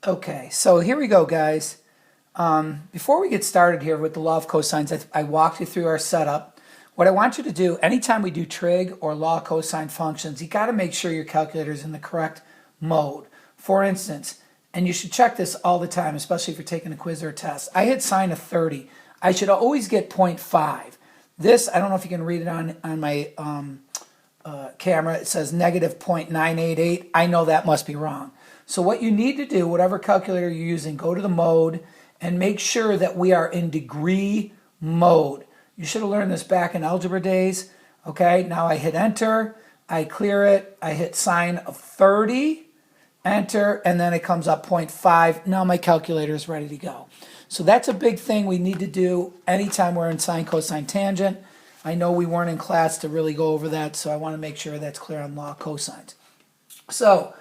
Okay, so here we go, guys. Before we get started here with the law of cosines, I walked you through our setup. What I want you to do, anytime we do trig or law of cosine functions, you got to make sure your calculator is in the correct mode. For instance, and you should check this all the time, especially if you're taking a quiz or a test. I hit sine of 30. I should always get 0.5. This, I don't know if you can read it on my camera. It says negative 0.988. I know that must be wrong. So what you need to do, whatever calculator you're using, go to the mode and make sure that we are in degree mode. You should have learned this back in algebra days. Okay, now I hit enter, I clear it, I hit sine of 30, enter, and then it comes up 0.5. Now my calculator is ready to go. So that's a big thing we need to do anytime we're in sine, cosine, tangent. I know we weren't in class to really go over that, so I want to make sure that's clear on law of cosines. So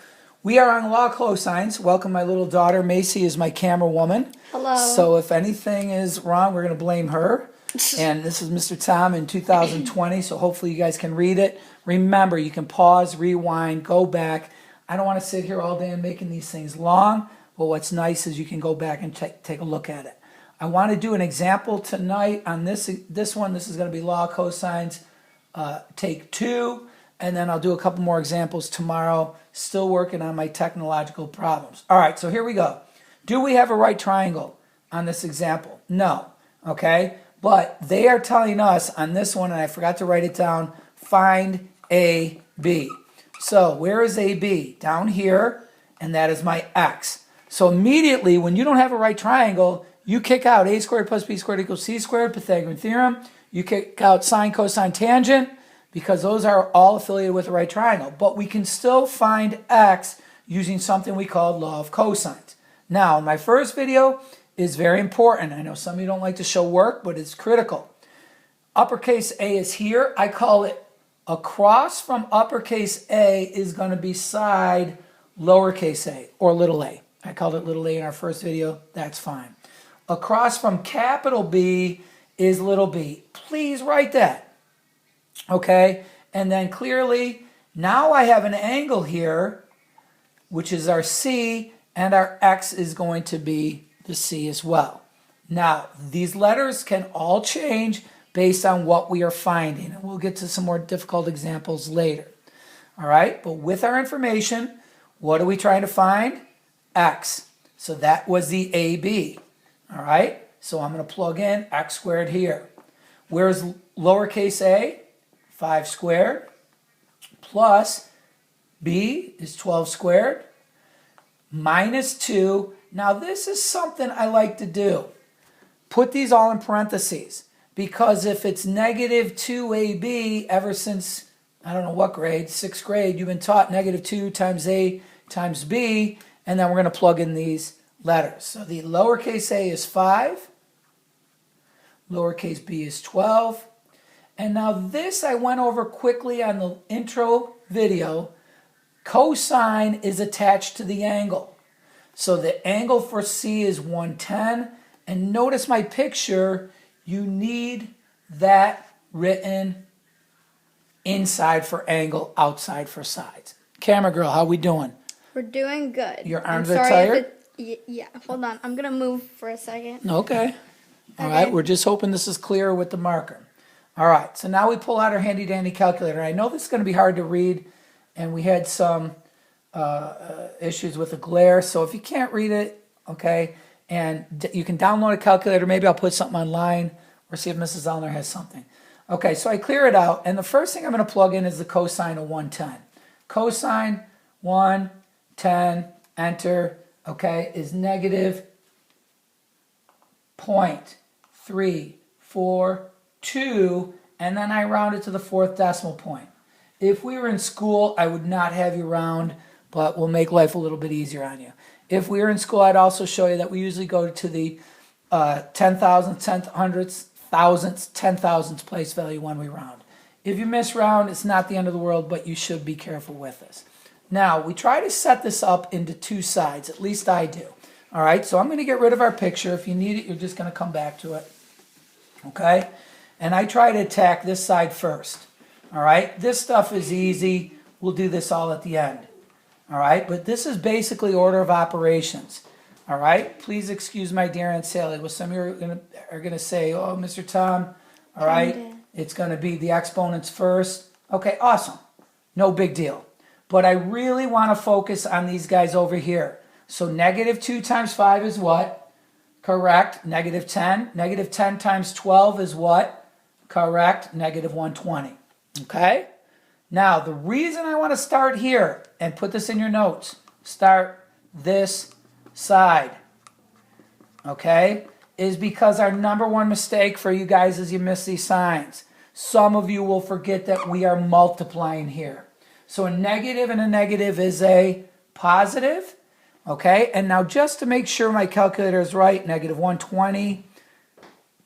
we are on law of cosines. Welcome my little daughter. Macy is my camera woman. Hello. So if anything is wrong, we're going to blame her. And this is Mr. Tom in 2020, so hopefully you guys can read it. Remember, you can pause, rewind, go back. I don't want to sit here all day and making these things long, but what's nice is you can go back and take a look at it. I want to do an example tonight on this one. This is going to be law of cosines, take 2, and then I'll do a couple more examples tomorrow. Still working on my technological problems. All right, so here we go. Do we have a right triangle on this example? No, okay? But they are telling us on this one, and I forgot to write it down, find AB. So where is AB? Down here, and that is my x. So immediately, when you don't have a right triangle, you kick out a squared plus b squared equals c squared, Pythagorean theorem. You kick out sine, cosine, tangent, because those are all affiliated with a right triangle. But we can still find x using something we call law of cosines. Now, my first video is very important. I know some of you don't like to show work, but it's critical. Uppercase A is here. I call it across from uppercase A is going to be side lowercase a or little a. I called it little a in our first video. That's fine. Across from capital B is little b. Please write that. Okay? And then clearly, now I have an angle here, which is our C, and our x is going to be the C as well. Now, these letters can all change based on what we are finding, and we'll get to some more difficult examples later. All right, but with our information, what are we trying to find? X. So that was the AB. All right, so I'm going to plug in x squared here. Where's lowercase a? 5 squared plus b is 12 squared minus 2. Now this is something I like to do. Put these all in parentheses, because if it's negative 2ab, ever since, I don't know what grade, 6th grade, you've been taught negative 2 times a times b, and then we're going to plug in these letters. So the lowercase a is 5, lowercase b is 12, and now this I went over quickly on the intro video. Cosine is attached to the angle. So the angle for C is 110. And notice my picture, you need that written inside for angle, outside for sides. Camera girl, how we doing? We're doing good. Your arms are tired? Yeah, hold on. I'm going to move for a second. Okay. All right, we're just hoping this is clear with the marker. All right, so now we pull out our handy dandy calculator. I know this is going to be hard to read, and we had some issues with the glare, so if you can't read it, okay, and you can download a calculator. Maybe I'll put something online or see if Mrs. Zellner has something. Okay, so I clear it out, and the first thing I'm going to plug in is the cosine of 110. Cosine 110, enter, okay, is negative 0.342, and then I round it to the 4th decimal point. If we were in school, I would not have you round, but we'll make life a little bit easier on you. If we were in school, I'd also show you that we usually go to the 10,000th, 10,000th, 10,000th place value when we round. If you miss round, it's not the end of the world, but you should be careful with this. Now, we try to set this up into 2 sides, at least I do. All right, so I'm going to get rid of our picture. If you need it, you're just going to come back to it. Okay? And I try to attack this side first. All right, this stuff is easy. We'll do this all at the end. All right, but this is basically order of operations. All right, please excuse my dear Aunt Sally. Well, some of you are gonna say, "Oh, Mr. Tom, all right, Kinda. it's gonna be the exponents first." Okay, awesome, no big deal. But I really want to focus on these guys over here. So negative 2 times 5 is what? Correct. Negative 10. Negative 10 times 12 is what? Correct. Negative 120. Okay? Now, the reason I want to start here and put this in your notes, start this side, okay, is because our number one mistake for you guys is you miss these signs. Some of you will forget that we are multiplying here. So a negative and a negative is a positive, okay? And now just to make sure my calculator is right, negative 120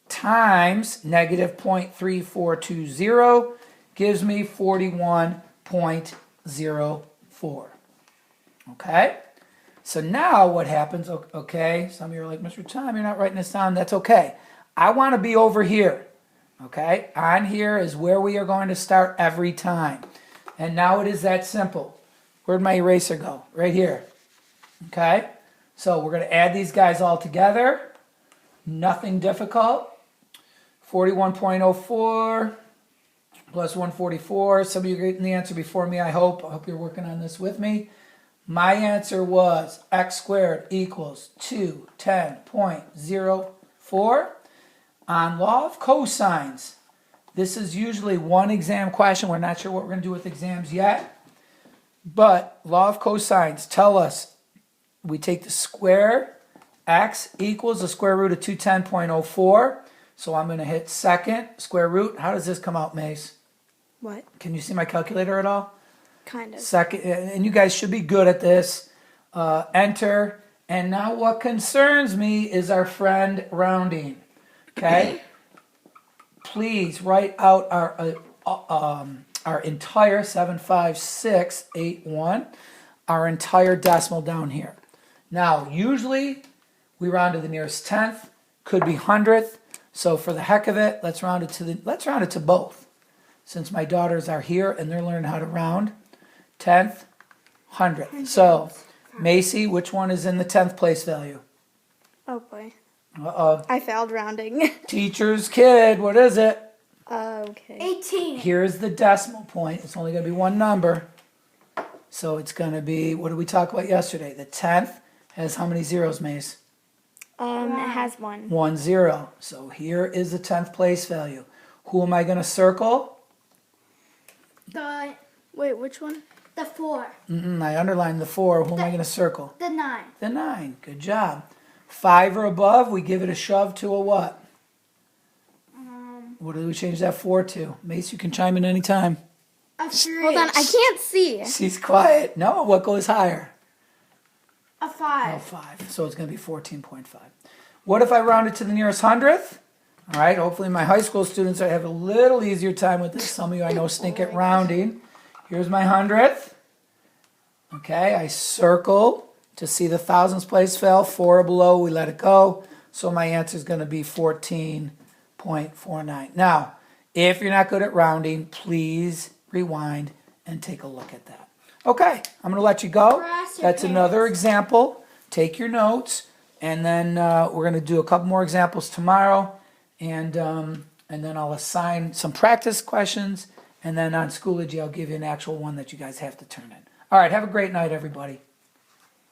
times negative 0.3420 gives me 41.04, okay? So now what happens, okay, some of you are like, Mr. Tom, you're not writing this down. That's okay. I want to be over here, okay? On here is where we are going to start every time. And now it is that simple. Where'd my eraser go? Right here, okay? So we're going to add these guys all together. Nothing difficult. 41.04 plus 144. Some of you are getting the answer before me, I hope. I hope you're working on this with me. My answer was x squared equals 210.04. On law of cosines, this is usually one exam question. We're not sure what we're going to do with exams yet. But law of cosines tell us we take the square, x equals the square root of 210.04. So I'm going to hit second square root. How does this come out, Mace? What? Can you see my calculator at all? Kind of. Second, and you guys should be good at this. Enter. And now what concerns me is our friend rounding. Okay? Please write out our entire 75681, our entire decimal down here. Now, usually we round to the nearest tenth, could be hundredth. So for the heck of it, let's round it to both. Since my daughters are here and they're learning how to round, tenth, hundredth. So, Macy, which one is in the 10th place value? Oh boy. Uh-oh. I failed rounding. Teacher's kid, what is it? Okay. 18. Here's the decimal point. It's only going to be one number. So it's going to be, what did we talk about yesterday? The 10th has how many zeros, Mace? It has one. 1 0. So here is the 10th place value. Who am I going to circle? Wait, which one? The 4. I underlined the 4. Who am I going to circle? The 9. The 9. Good job. 5 or above, we give it a shove to a what? What do we change that 4 to? Mace, you can chime in anytime. A 3. Hold on, I can't see. She's quiet. No, what goes higher? A 5. Oh, 5. So it's going to be 14.5. What if I round it to the nearest hundredth? All right, hopefully my high school students have a little easier time with this. Some of you I know stink at rounding. Here's my hundredth. Okay, I circle to see the thousands place fell. 4 or below, we let it go. So my answer is going to be 14.49. Now, if you're not good at rounding, please rewind and take a look at that. Okay, I'm going to let you go. Cross your That's pants. another example. Take your notes, and then we're going to do a couple more examples tomorrow, and then I'll assign some practice questions, and then on Schoology I'll give you an actual one that you guys have to turn in. All right, have a great night, everybody.